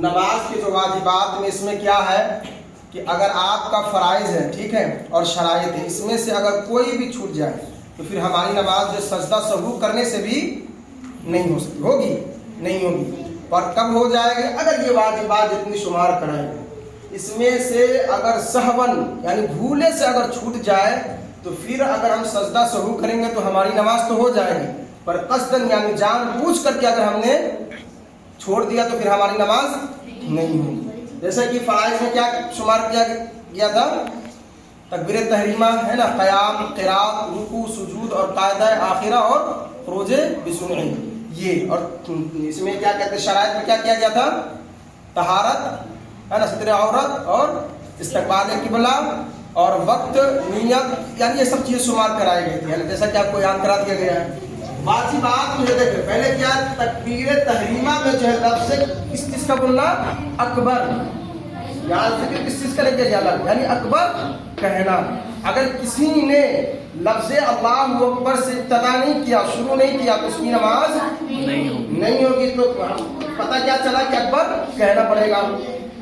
نماز کے جو واجبات میں اس میں کیا ہے کہ اگر آپ کا فرائض ہے، ٹھیک ہے، اور شرائط ہے، اس میں سے اگر کوئی بھی چھوٹ جائے تو پھر ہماری نماز جو سجدہ سہو کرنے سے بھی نہیں ہو سکتی، ہوگی نہیں ہوگی۔ پر کب ہو جائے گا؟ اگر یہ واجبات جتنی شمار کرائے گا اس میں سے اگر سہون یعنی بھولے سے اگر چھوٹ جائے تو پھر اگر ہم سجدہ سہو کریں گے تو ہماری نماز تو ہو جائے گی، پر قصدن یعنی جان بوجھ کر کے اگر ہم نے چھوڑ دیا تو پھر ہماری نماز نہیں ہوگی۔ جیسے کہ فرائض میں کیا شمار کیا گیا تھا؟ تکبیر تحریمہ ہے نا، قیام، قرات، رکوع، سجود اور قاعدہ آخرہ اور خروج بسنن، یہ۔ اور اس میں کیا کہتے ہیں شرائط میں کیا کیا گیا تھا؟ طہارت ہے نا، ستر عورت اور استقبال قبلہ اور وقت، نیت، یعنی یہ سب چیز شمار کرائی گئی تھی، جیسا کہ آپ کو یاد کرا دیا گیا ہے۔ واجبات میں دیکھیں پہلے کیا تکبیر تحریمہ میں جو ہے لفظ کس چیز کا بولنا؟ اکبر، یہاں ذکر کس چیز کا لے کے گیا؟ یعنی اکبر کہنا۔ اگر کسی نے لفظ اللہ اکبر سے ابتدا نہیں کیا، شروع نہیں کیا تو اس کی نماز نہیں ہوگی۔ تو پتہ کیا چلا کہ اکبر کہنا پڑے گا۔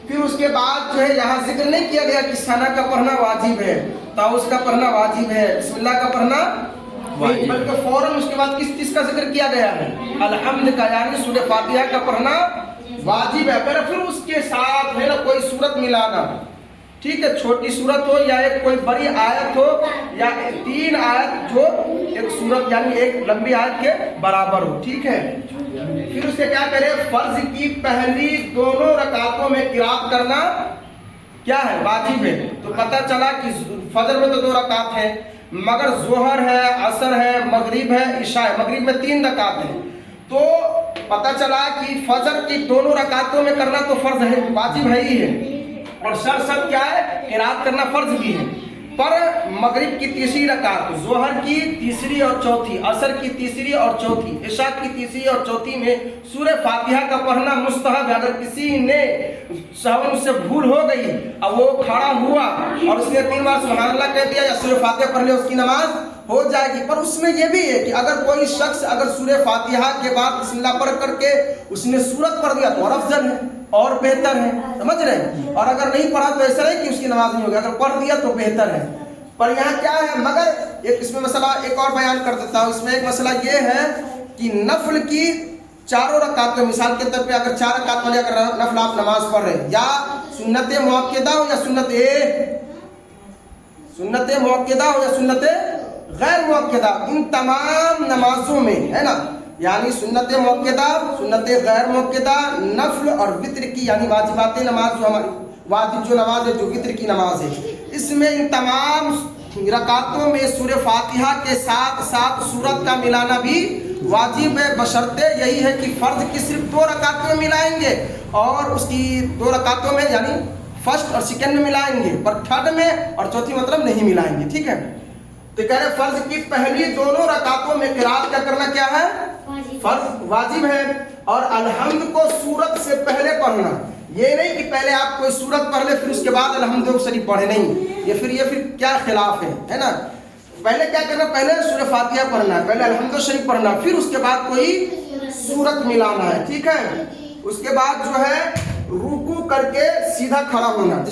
پھر اس کے بعد جو ہے یہاں ذکر نہیں کیا گیا کہ ثنا کا پڑھنا واجب ہے، تعوذ کا پڑھنا واجب ہے، بسم اللہ کا پڑھنا واجب، بلکہ فوراً اس کے بعد کس چیز کا ذکر کیا گیا ہے؟ الحمد کا، یعنی سورہ فاتحہ کا پڑھنا واجب ہے۔ پھر اس کے ساتھ ہے نا کوئی سورت ملانا، ٹھیک ہے، چھوٹی سورت ہو یا ایک کوئی بڑی آیت ہو یا 3 آیت جو ایک سورت یعنی ایک لمبی آیت کے برابر ہو، ٹھیک ہے۔ پھر اس کے کیا کرے؟ فرض کی پہلی دونوں رکعتوں میں قرات کرنا کیا ہے؟ واجب ہے۔ تو پتہ چلا کہ فجر میں تو 2 رکعت ہیں، مگر ظہر ہے، عصر ہے، مغرب ہے، عشاء ہے، مغرب میں 3 رکعت ہیں، تو پتہ چلا کہ فجر کی دونوں رکعتوں میں کرنا تو فرض ہے، واجب ہے ہی ہے، اور شرط کیا ہے؟ قرات کرنا فرض بھی ہے۔ پر مغرب کی تیسری رکعت، ظہر کی تیسری اور چوتھی، عصر کی تیسری اور چوتھی، عشاء کی تیسری اور چوتھی میں سورہ فاتحہ کا پڑھنا مستحب ہے۔ اگر کسی نے سہون سے بھول ہو گئی، اب وہ کھڑا ہوا اور اس نے 3 بار سبحان اللہ کہہ دیا یا سورہ فاتحہ پڑھ لیا، اس کی نماز ہو جائے گی۔ پر اس میں یہ بھی ہے کہ اگر کوئی شخص اگر سورہ فاتحہ کے بعد بسم اللہ پڑھ کر کے اس نے سورت پڑھ دیا تو اور افضل ہے اور بہتر ہے، سمجھ رہے ہیں؟ اور اگر نہیں پڑھا تو ایسا نہیں کہ اس کی نماز نہیں ہوگی، اگر پڑھ دیا تو بہتر ہے۔ پر یہاں کیا ہے؟ مگر ایک اس میں مسئلہ ایک اور بیان کر دیتا ہوں۔ اس میں ایک مسئلہ یہ ہے کہ نفل کی 4 رکعت میں، مثال کے طور پہ اگر 4 رکعت والی اگر نفل آپ نماز پڑھ رہے ہیں، یا سنت مؤکدہ ہو یا سنت مؤکدہ ہو یا سنت غیر مؤکدہ، ان تمام نمازوں میں ہے نا، یعنی سنت مؤکدہ، سنت غیر مؤکدہ، نفل اور وتر کی یعنی واجبات نماز، جو ہماری واجب جو نماز ہے جو وتر کی نماز ہے، اس میں ان تمام رکعتوں میں سورہ فاتحہ کے ساتھ ساتھ سورت کا ملانا بھی واجب ہے، بشرطے یہی ہے کہ فرض کی صرف 2 رکعتوں میں ملائیں گے اور اس کی 2 رکعتوں میں یعنی فرسٹ اور سیکنڈ میں ملائیں گے، پر تھرڈ میں اور چوتھی مطلب نہیں ملائیں گے، ٹھیک ہے۔ تو کہہ رہے فرض کی پہلی دونوں رکعتوں میں قرات کیا کرنا کیا ہے؟ فرض واجب ہے۔ اور الحمد کو سورت سے پہلے پڑھنا، یہ نہیں کہ پہلے آپ کوئی سورت پڑھ لے پھر اس کے بعد الحمد شریف پڑھے، نہیں، یہ پھر کیا خلاف ہے نا۔ پہلے کیا کرنا؟ پہلے سورہ فاتحہ پڑھنا ہے، پہلے الحمد شریف پڑھنا، پھر اس کے بعد کوئی سورت ملانا ہے، ٹھیک ہے۔ اس کے بعد جو ہے رکوع کر کے سیدھا کھڑا ہونا۔